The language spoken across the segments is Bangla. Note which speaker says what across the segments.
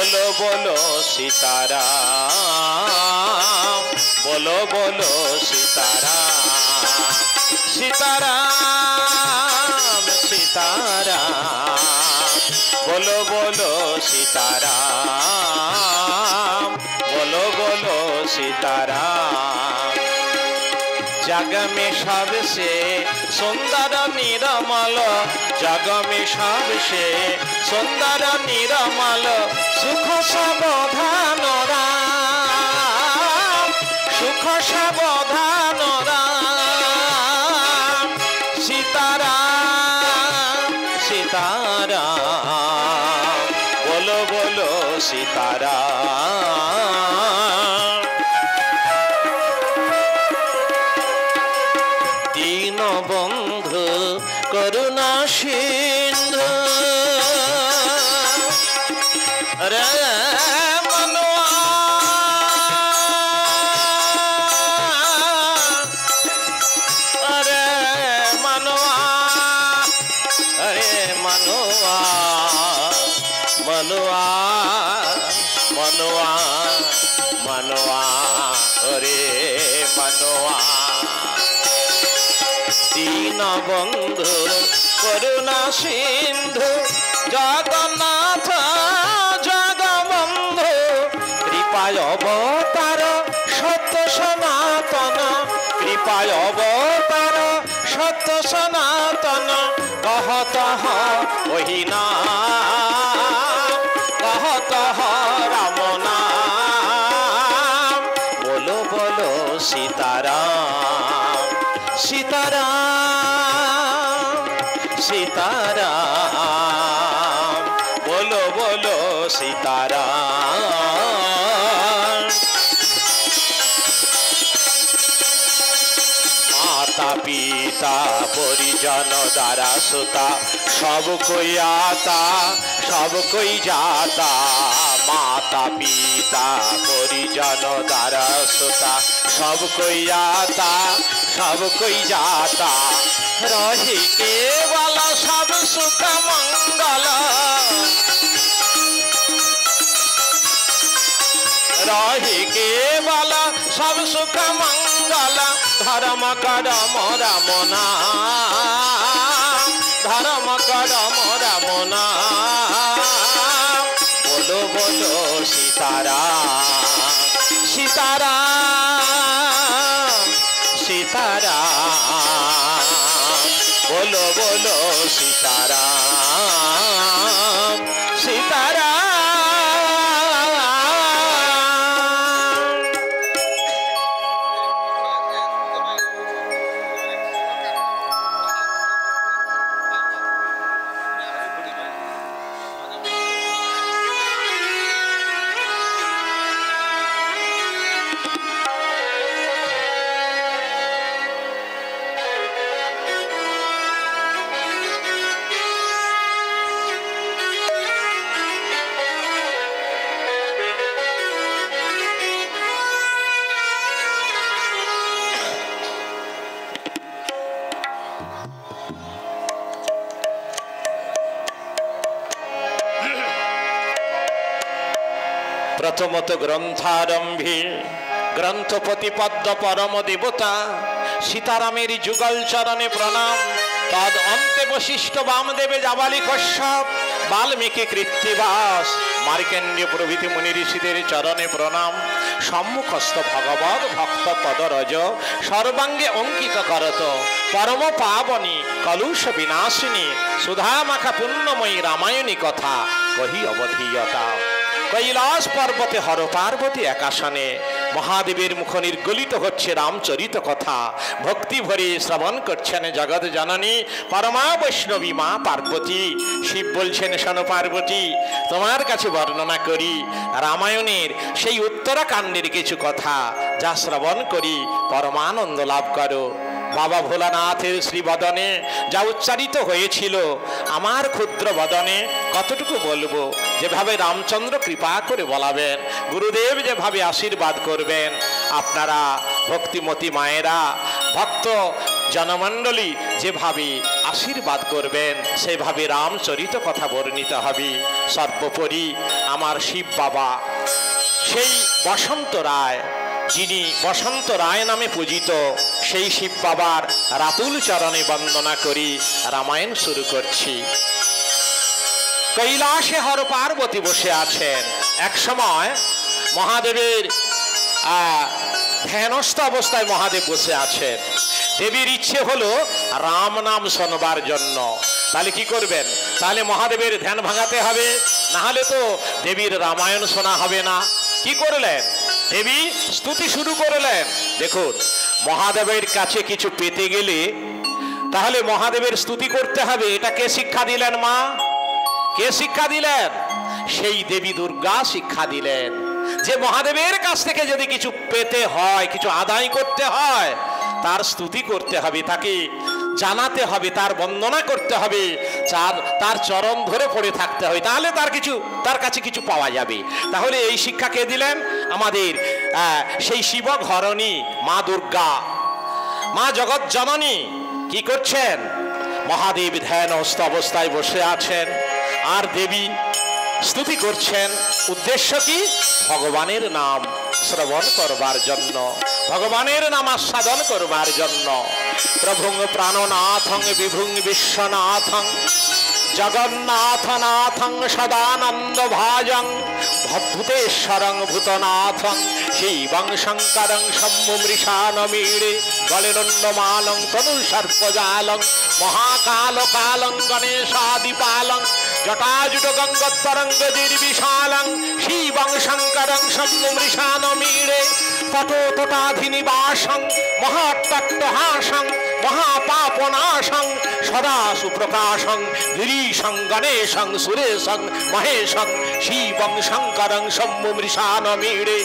Speaker 1: बोलो बोलो सीताराम, बोलो बोलो सीताराम, सीताराम सीताराम, बोलो बोलो सीताराम, बोलो बोलो सीताराम। जग में सबसे सुंदर निरमल, जग में सबसे सुंदर निरमल, सुख सावधान राम, सुख सावधान राम, सीताराम सीताराम, बोलो बोलो सीताराम। दीन बंधु करुणा सिंधु रे मनवा, अरे मनवा, अरे मनवा, मनवा मनवा मनवा, अरे मनवा। दीन बंधु करुणा सिंधु जगन्नाथ जगबंधु, कृपाय अवतार सत्य सनातन, कृपाय अवतार सत्य सनातन, कहत वही नाम, कहत राम नाम, बोलो बोलो सीताराम, सीताराम सीताराम, बोलो बोलो सीताराम। माता पिता परिजन दारा सुता, सब कोई आता सब कोई जाता, माता पिता परिजन दारा सुता, सब कोई आता सब कोई जाता, रही केवल सब सुख मंगल, रही केवल सब सुख मंगल, धर्म करम राम नाम, धर्म करम राम नाम, बोलो बोलो सीताराम, सीताराम सीताराम, बोलो बोलो सीताराम, सीताराम। प्रथमत ग्रंथारंभे ग्रंथपति पद्म परम देवता सीतारामेर जुगल चरणे प्रणाम। तद अंते वशिष्ठ वामदेव जाबाली कश्यप वाल्मीकि कृत्तिवास मार्कंडेय प्रभृति मुनि ऋषिदेर चरणे प्रणाम। सम्मुखस्थ भगवद भक्त पदरज सर्वांगे अंकित करत परम पावनी कलुष विनाशिनी सुधा माखा पुण्यमयी रामायणी कथा कही अवधीयता। कैलास पर्वते हर पार्वती एकाशने महादेवेर मुख निर्गलित होच्छे रामचरित कथा। भक्ति भरे श्रवण करछेन जगत जननी परमा वैष्णवी मा पार्वती। शिव बोलछेन शोनो पार्वती तोमार काछे बर्णना करी रामायणेर सेई उत्तराकाण्डेर किछु कथा जा श्रवण करी परमानंद लाभ करो। बाबा भोलानाथेर श्रीबदने जा उच्चारित हयेछिलो आमार क्षुद्र बदने कतटुकु बोलबो। जेभावे रामचंद्र कृपा करे बलाबेन गुरुदेव जेभावे आशीर्वाद करबेन आपनारा भक्तिमती मायेरा भक्त জনমণ্ডলী যেভাবে আশীর্বাদ করবেন সেভাবে রামচরিত কথা বর্ণিত হবে। সর্বোপরি আমার শিব বাবা সেই বসন্ত রায়, যিনি বসন্ত রায় নামে পূজিত, সেই শিব বাবার রাতুল চরণে বন্দনা করি রামায়ণ শুরু করছি। কৈলাসে হর পার্বতী বসে আছেন। এক সময় মহাদেবের ধ্যানস্থ অবস্থায় মহাদেব বসে আছেন। দেবীর ইচ্ছে হলো রাম নাম শোনবার জন্য। তাহলে কি করবেন? তাহলে মহাদেবের ধ্যান ভাঙাতে হবে, না হলে তো দেবীর রামায়ণ শোনা হবে না। কি করলেন? দেবী স্তুতি শুরু করলেন। দেখুন, মহাদেবের কাছে কিছু পেতে গেলে তাহলে মহাদেবের স্তুতি করতে হবে। এটা কে শিক্ষা দিলেন? মা। কে শিক্ষা দিলেন? সেই দেবী দুর্গা শিক্ষা দিলেন যে মহাদেবের কাছ থেকে যদি কিছু পেতে হয়, কিছু আদায় করতে হয়, তার স্তুতি করতে হবে, তাকে জানাতে হবে, তার বন্দনা করতে হবে, তার চরণ ধরে পড়ে থাকতে হবে, তাহলে তার কাছে কিছু পাওয়া যাবে। তাহলে এই শিক্ষা কে দিলেন? আমাদের সেই শিব ঘরণী মা দুর্গা, মা জগৎ জননী। কি করছেন? মহাদেব ধ্যানস্থ অবস্থায় বসে আছেন আর দেবী স্তুতি করছেন। উদ্দেশ্য কি? ভগবানের নাম শ্রবণ করবার জন্য, ভগবানের নাম আস্বাদন করবার জন্য। প্রভুং প্রাণনাথং বিভুং বিশ্বনাথং জগন্নাথনাথং সদানন্দ ভাজং ভূতেশ্বরং ভূতনাথং শিবং শঙ্করং শম্ভুমৃষানমীড়ে গলেনন্দমালং তনু সর্পজালং মহাকাল কালং গণেশাদিপালং জটাজুট গঙ্গোত্তরঙ্গ নির্বিশালং শিবং শঙ্করং শম্ভুমৃষানমীড়ে তটো তটাধিনিবাসং মহাত্তহাসং মহাপাপনাশং সদা সুপ্রকাশং গিরিশং গণেশং সুরেশং মহেশং শিবং শঙ্করং শম্ভুমৃষানমীড়ে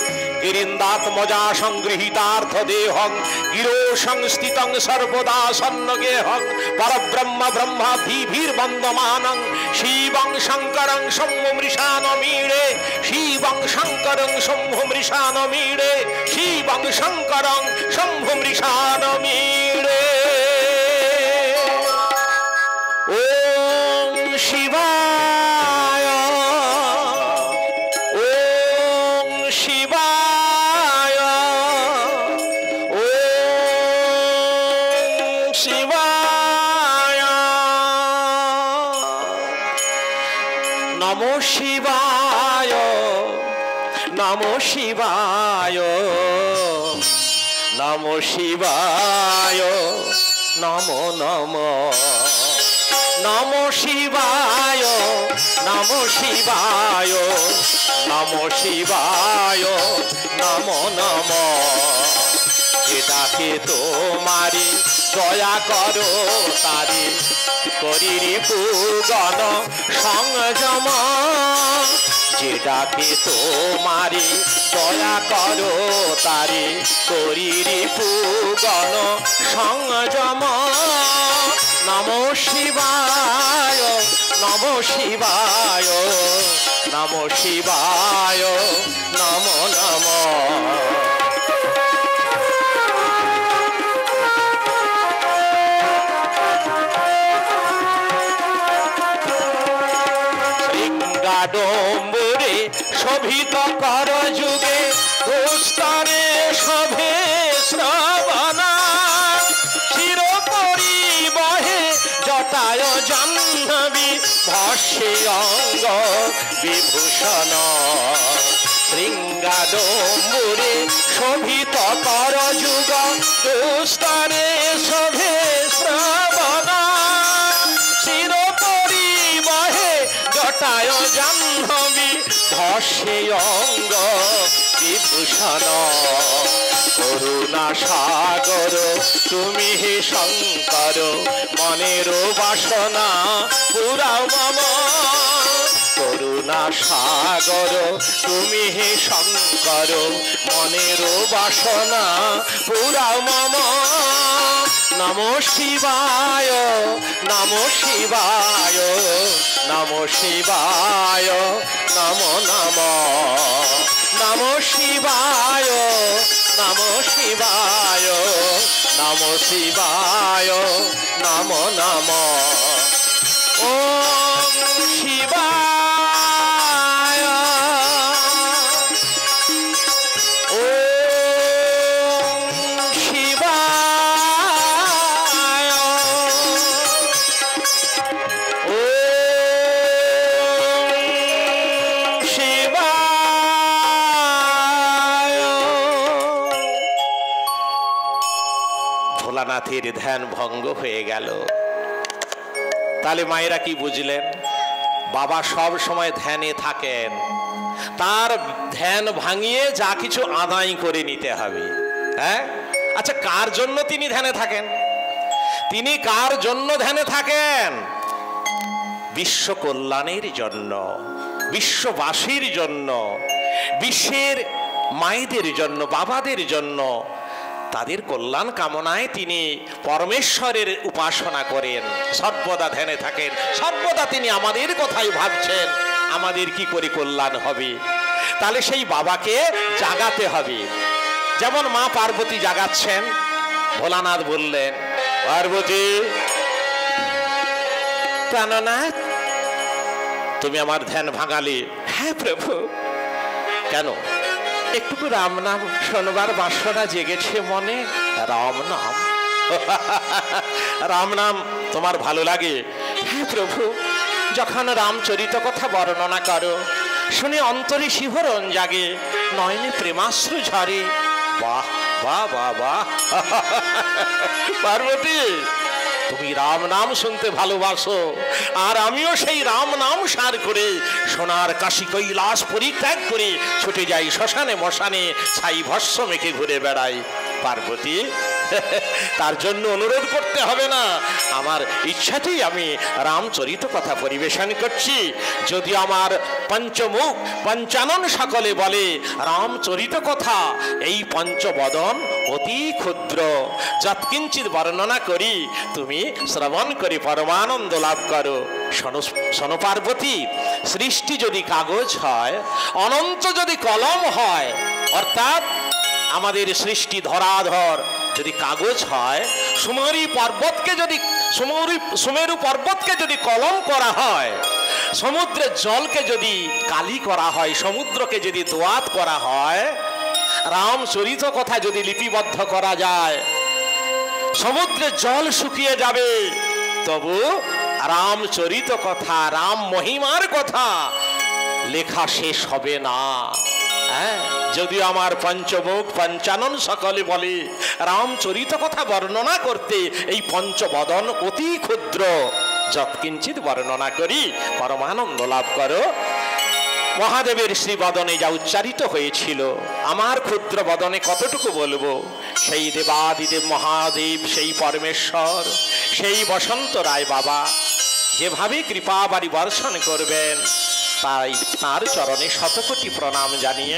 Speaker 1: গিরিন্দাত্মজা সংগৃহীতার্থ দেহং গিরো সংস্থিতং সর্বদা সন্নগেহং পরব্রহ্ম ব্রহ্মা ভির্বন্দমানং শিবং শঙ্করং শম্ভুমৃষানমীড়ে শিবং শঙ্করং শম্ভুমৃষানমীড়ে শিবং শঙ্করং শম্ভুমৃষানমীড়ে। ওম শিবায় ওম শিবায় ওম শিবায় নমো শিবায় নমো শিবায় নমো শিবায় নমো নমো নমো শিবায় নমো শিবায় নমো শিবায় নমো নমো। যেটাকে তোমারি দয়া করো তারি করিরি পূগন সংযম। যেটাকে তোমারি দয়া করো তারি করিরি পূগন সংযম। নমো শিবায় নমো শিবায় নমো শিবায় নমো নমো। শৃঙ্গাডম্বরে শোভিত কর যুগে দুস্তরে শোভে শ্রবণা। চিরপরি বহে জটায় জাহ্নবী ভস্যে অঙ্গ বিভূষণ। শৃঙ্গাডম্বরে শোভিত কর যুগ দুস্তরে শোভে শ্রবণা। চিরপরি বহে জটায় জাহ্নবী ভস্যে অঙ্গ বিভূষণ। করুণা সাগর তুমি হে শঙ্কর মনের বাসনা পুরাও মম। করুণা সাগর তুমি হে শঙ্কর মনের বাসনা পুরাও মম। নমো শিবায় নমো শিবায় নমো শিবায় নমো নমো। নমো শিবায় নমো শিবায় নমো শিবায় নমো নমো ওম শিবায় ওম শিবায় ওম শিবায়। ভোলানাথের ধ্যান ভঙ্গ হয়ে গেল। তাহলে মায়েরা কি বুঝলেন? বাবা সব সময় ধ্যানে থাকেন, তার ধ্যান ভাঙিয়ে যা কিছু আদায় করে নিতে হবে। হ্যাঁ, আচ্ছা, কার জন্য তিনি ধ্যানে থাকেন? তিনি কার জন্য ধ্যানে থাকেন? বিশ্ব কল্যাণের জন্য, বিশ্ববাসীর জন্য, বিশ্বের মায়েদের জন্য, বাবাদের জন্য, তাদের কল্যাণ কামনায় তিনি পরমেশ্বরের উপাসনা করেন, সর্বদা ধ্যানে থাকেন। সর্বদা তিনি আমাদের কথাই ভাবছেন, আমাদের কি করে কল্যাণ হবে। তাহলে সেই বাবাকে জাগাতে হবে। যেমন মা পার্বতী জাগাচ্ছেন, ভোলানাথ বললেন, পার্বতী, প্রাণনাথ, তুমি আমার ধ্যান ভাঙালে। হ্যাঁ প্রভু। কেন? একটুকু রাম নাম শোনবার বাসনা জেগেছে মনে। রাম নাম? রাম নাম তোমার ভালো লাগে? হ্যাঁ প্রভু, যখন রামচরিত কথা বর্ণনা করো শুনে অন্তরে শিহরণ জাগে, নয়নে প্রেমাশ্রু ঝরে। বাহ বাহ বাহ বাহ। পার্বতী, তুমি রাম নাম শুনতে ভালোবাসো, আর আমিও সেই রাম নাম সার করে সোনার কাশী কৈলাস পরিত্যাগ করে ছুটে যাই শ্মশানে মশানে, ছাই ভস্ম মেখে ঘুরে বেড়াই। পার্বতী, তার জন্য অনুরোধ করতে হবে না, আমার ইচ্ছাতেই আমি রামচরিত কথা পরিবেশন করছি। যদি আমার পঞ্চমুখ পঞ্চানন সকলে বলে রামচরিত কথা, এই পঞ্চবদন অতি ক্ষুদ্র, যৎকিঞ্চিত বর্ণনা করি, তুমি শ্রবণ করে পরমানন্দ লাভ করো। শোনো পার্বতী, সৃষ্টি যদি কাগজ হয়, অনন্ত যদি কলম হয়, অর্থাৎ আমাদের সৃষ্টি ধরাধর যদি কাগজ হয়, সুমেরু পর্বতকে যদি কলম করা হয়, সমুদ্রের জলকে যদি কালি করা হয়, সমুদ্রকে যদি দোয়াত করা হয়, রামচরিত কথা যদি লিপিবদ্ধ করা যায়, সমুদ্রের জল শুকিয়ে যাবে, তবু রামচরিত কথা, রাম মহিমার কথা লেখা শেষ হবে না। হ্যাঁ, যদি আমার পঞ্চমুখ পঞ্চানন সকলে বলে রামচরিত কথা বর্ণনা করতে এই পঞ্চবদন অতি ক্ষুদ্র, যৎকিঞ্চিত বর্ণনা করি, পরমানন্দ লাভ করো। মহাদেবের শ্রীবদনে যা উচ্চারিত হয়েছিল, আমার ক্ষুদ্র বদনে কতটুকু বলবো? সেই দেবাদিদেব মহাদেব, সেই পরমেশ্বর, সেই বসন্ত রায় বাবা যেভাবে কৃপা বাড়ি বর্ষণ করবেন, তাই তার চরণে শতকোটি প্রণাম জানিয়ে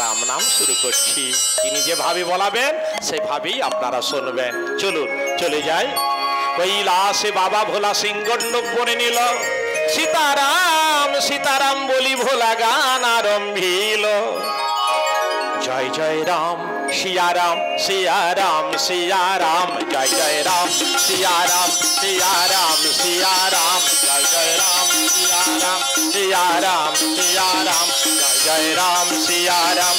Speaker 1: রাম নাম শুরু করছি। তিনি যেভাবে বলাবেন সেভাবেই আপনারা শুনবেন। চলুন চলে যাই। কৈলাসে বাবা ভোলা সিংগণ্ডক বনে নিল, সীতারাম সীতারাম বলি ভোলা গান আরম্ভিল। জয় জয় রাম সিয়া রাম সিয়া রাম সিয়া রাম, জয় জয় রাম সিয়া রাম সিয়া রাম সিয়া রাম, জয় জয় রাম সিয়া রাম সিয়া রাম সিয়া রাম, জয় জয় রাম সিয়া রাম।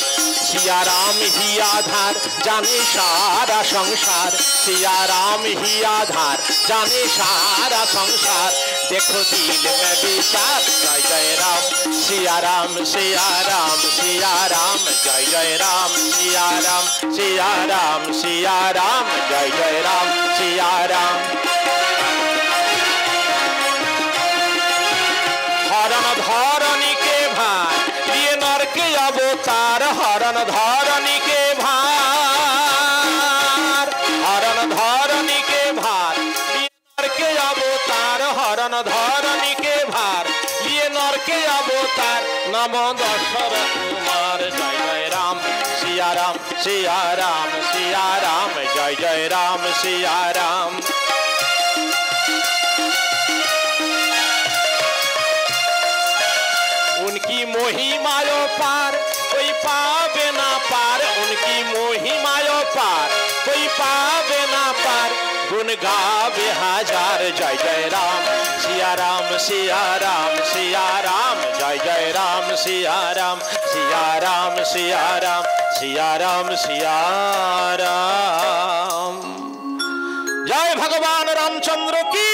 Speaker 1: सिया राम ही आधार जाने सारा संसार, सिया राम ही आधार जाने सारा संसार, देखो दिल में विचार। जय जय राम सिया राम सिया राम सिया राम, जय जय राम सिया राम सिया राम सिया राम, जय जय राम सिया राम। हरण धरणी के भार लिए नर के अवतार, हरण धरणी के भार, हरण धरणी के भार लिए नर के अवतार, हरण धरणी के भार लिए नर के अवतार, नमो दशरथ कुमार। जय जय राम सिया राम सिया राम सिया राम, जय जय राम सिया राम। उनकी मोहिमायो पार कोई पावे ना पार, उनकी मोहिमायो पार कोई पावे ना गुण गावे हजार। जय जय राम सिया राम सिया राम सिया राम, जय जय राम सिया राम सिया राम सिया राम सिया राम सिया राम। जय भगवान रामचंद्र की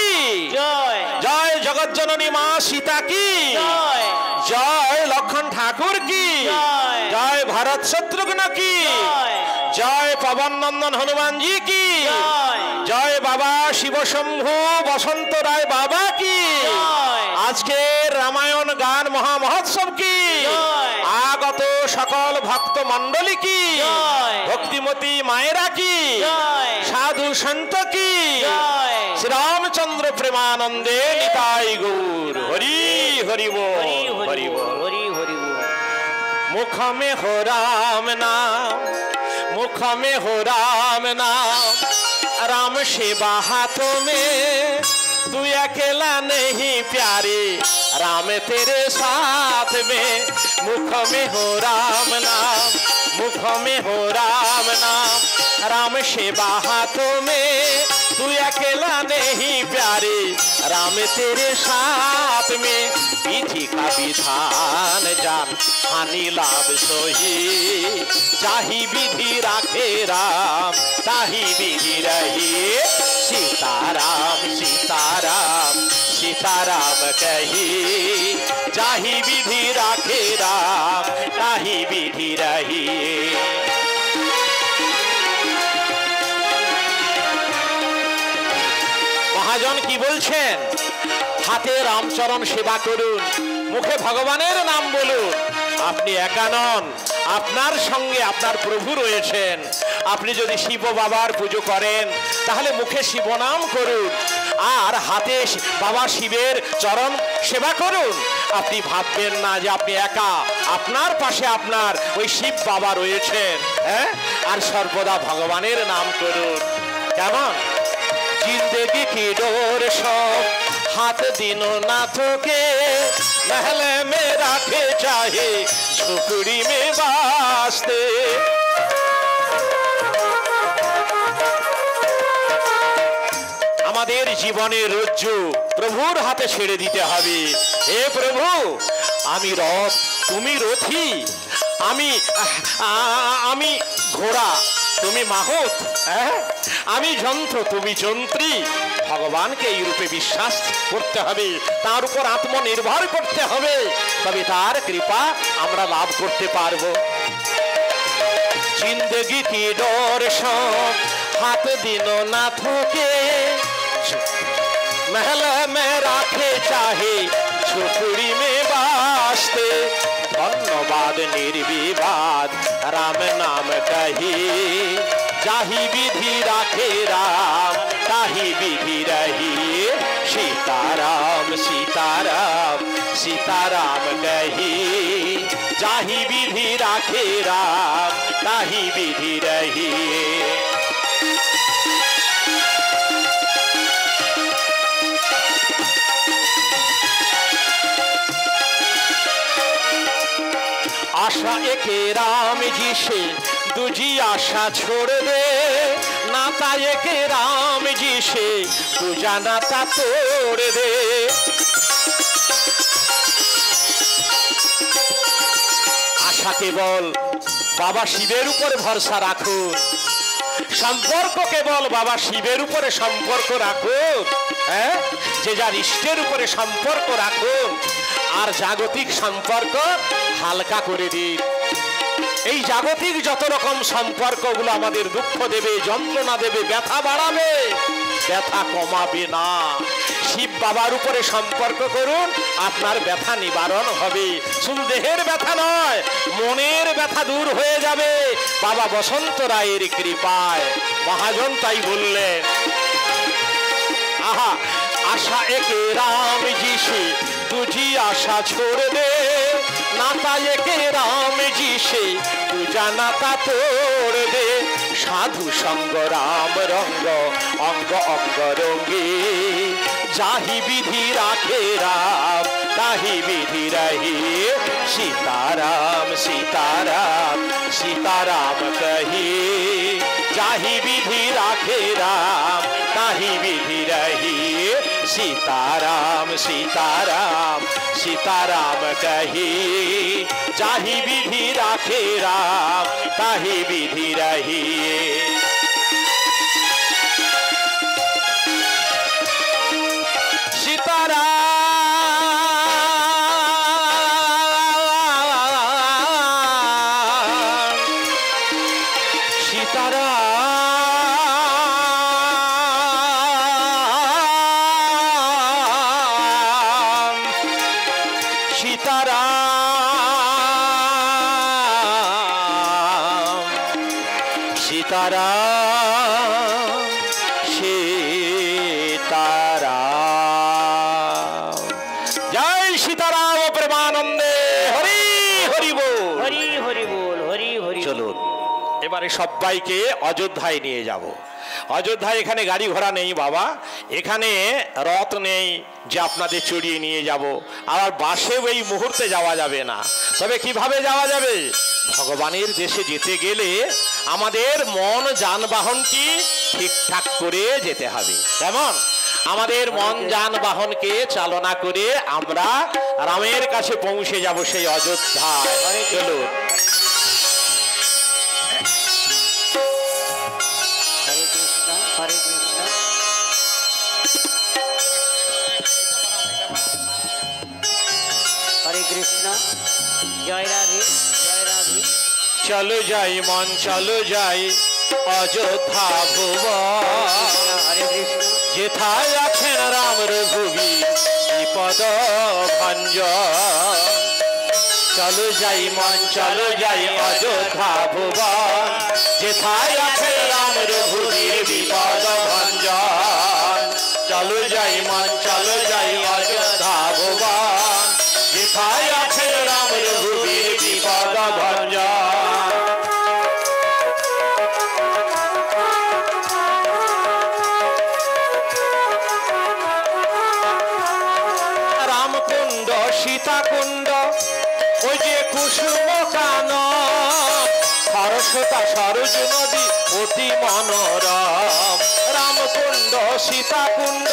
Speaker 1: जय। जय जगत जननी माँ सीता की जय। जय लखन ठाकुर की जय। जय भरत शत्रुघ्न की जय। जय पवन नंदन हनुमान जी की जय। जय बाबा शिव शंभु बसंत राय बाबा की जय। आज के रामायण गान महामहोत्सव की जय। आगत सकल भक्त मंडली की जय। भक्तिमती मायरा की जय। साधु संत की जय। श्री रामचंद्र प्रेमानंदे निताई गौर। हरि हरि बोल हरि बोल हरि हरि बोल। मुख में हो राम नाम, मुख में हो राम नाम, राम सेवा हाथों में, तू अकेला नहीं प्यारे, राम तेरे साथ में। मुख में हो राम नाम, मुख में हो राम नाम, राम सेवा हाथों में, तू अकेला नहीं प्यारे, राम तेरे साथ में। विधि का विधान जान, हानि लाभ सोही, चाही विधि राखे राम, ताही विधि रही। सीताराम सीताराम सीताराम कही, चाही विधि राखे राम, ताही विधि रही। महाजन की बोलছেন, হাতে রামচরণ সেবা করুন, মুখে ভগবানের নাম বলুন। আপনি একা নন, আপনার সঙ্গে আপনার প্রভু রয়েছেন। আপনি যদি শিব বাবার পুজো করেন তাহলে মুখে শিব নাম করুন, আর হাতে বাবা শিবের চরণ সেবা করুন। আপনি ভাববেন না যে আপনি একা, আপনার পাশে আপনার ওই শিব বাবা রয়েছেন। হ্যাঁ, আর সর্বদা ভগবানের নাম করুন। কেমন? जिंदगी की डोर सब हाथ दिनों नाथों के, महले में रखे चाहे झोपड़ी में वास्ते। আমাদের জীবনের রজ্জু প্রভুর হাতে ছেড়ে দিতে হবে। হে প্রভু, আমি রথ, তুমি রথী, আমি ঘোড়া, তুমি মাহুত, আমি যন্ত্র, তুমি যন্ত্রী। ভগবানকে এই রূপে বিশ্বাস করতে হবে, তার উপর আত্মনির্ভর করতে হবে, তবে তার কৃপা আমরা লাভ করতে পারবো। जिंदगी की डोर सब हाथ दिनों नाथों के, महल में राखे चाहे झोपड़ी में वास्ते। धन्यवाद निर्विवाद राम नाम कही, जाही विधि राखे राम, ताही विधि रही। सीताराम सीताराम सीताराम कही, जाही विधि राखे राम, ताही विधि रही। आशा एक राम जी से दूजी आशा छोड़ दे, नाता एक राम जी से दूजा नाता तोड़ दे। आशा केवल बाबा शिवेर ऊपर भरसा राखुन, সম্পর্ক কেবল বাবা শিবের উপরে সম্পর্ক রাখুন। হ্যাঁ, যে যার ইষ্টের উপরে সম্পর্ক রাখুন, আর জাগতিক সম্পর্ক হালকা করে দিন। এই জাগতিক যত রকম সম্পর্কগুলো আমাদের দুঃখ দেবে, যন্ত্রণা দেবে, ব্যথা বাড়াবে, ব্যথা কমাবে না। শিব বাবার উপরে সম্পর্ক করুন, আপনার ব্যথা নিবারণ হবে। শুধু দেহের ব্যথা নয়, মনের ব্যথা দূর হয়ে যাবে বাবা বসন্ত রায়ের কৃপায়। মহাজন তাই বললেন, आहा आशा एक राम जी से तुझी आशा छोड़ दे, नाता एक राम जी से तुझा नाता तोड़ दे। साधु संग राम रंग अंग अंग रंगे, जाही विधि राखे राम ताही विधि रही। सीताराम सीताराम सीताराम कही, जाही विधि राखे राम ताही सीताराम सीताराम सीताराम कही जाहि विधि राखे राम ताहि विधि रहिए। सीताराम सीताराम सीताराम जय सीताराम प्रेमानंदे हरि हरि बोल हरि हरि बोल हरि हरि। चलो এবারে সবাইকে অযোধ্যায় নিয়ে যাব। অযোধ্যায় এখানে গাড়ি ঘোড়া নেই বাবা, এখানে রথ নেই যে আপনাদের চড়িয়ে নিয়ে যাব, আর বাসেও এই মুহূর্তে যাওয়া যাবে না। তবে কিভাবে যাওয়া যাবে? ভগবানের দেশে যেতে গেলে আমাদের মন যানবাহনটি ঠিকঠাক করে যেতে হবে। যেমন আমাদের মন যানবাহনকে চালনা করে আমরা রামের কাছে পৌঁছে যাব সেই অযোধ্যায়। চলো
Speaker 2: हरे कृष्ण जय राधे जय राधे।
Speaker 1: चलो जाई मन चलो जाई अयोध्या भुवन
Speaker 2: हरे कृष्ण
Speaker 1: जेथाय आছেন রাম রঘুবীর বিপদ ভঞ্জন। चलो जाई मन चलो जाई अयोध्या भुवन जेथाय आছেন রাম রঘুবীর বিপদ ভঞ্জন। चलो जाई मन चलो जाई अयोध्या भुवन जेथाय आছেন রাম রঘুবীর বিপদ ভঞ্জন। রামকুণ্ড সীতাকুণ্ড ওই যে কুসুম কানন খরস্রোতা সরোজ নদী অতি মনোরম। রামকুণ্ড সীতাকুণ্ড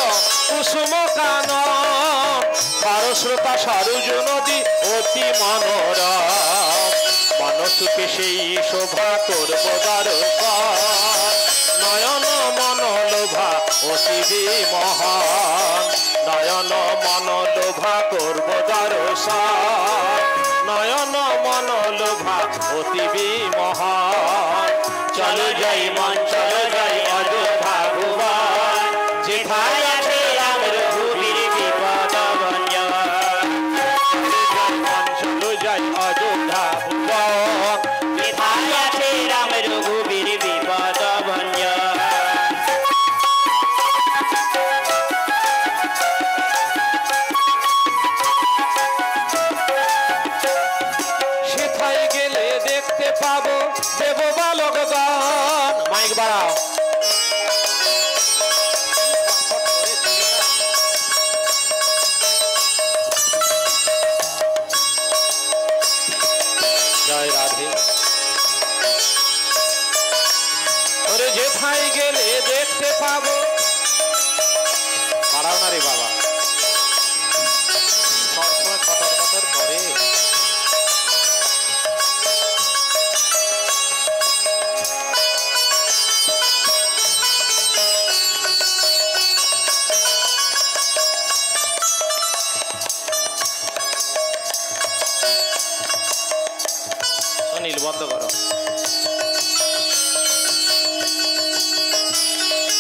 Speaker 1: কুসুম কানন খরস্রোতা সরোজ নদী অতি মনোরম। মনসুখে সেই শোভা করব দর্শন নয়ন মন লোভা অতি বিমোহন। নয়ন মন লোভা করব দর্শন নয়ন মন লোভা অতি বিমোহন। চলো যাই মন চলো যাই অযোধ্যা ভুবন যেথায় আছে রাম রঘুবীর বিপদ ভঞ্জন। মন চলো যাই অযোধ্যা ভুবন যেথায় আছে রাম রঘুবীর বিপদ ভঞ্জন। সেথায় গেলে দেখতে পাবো দেব বালকগণ। মাইক বাড়াও। জয় রাধে। ওরে যেথায় গেলে দেখতে পাবো বাড়াও না রে বাবা, সবসময় কতর মতর করে। নীল বন্ধ করো।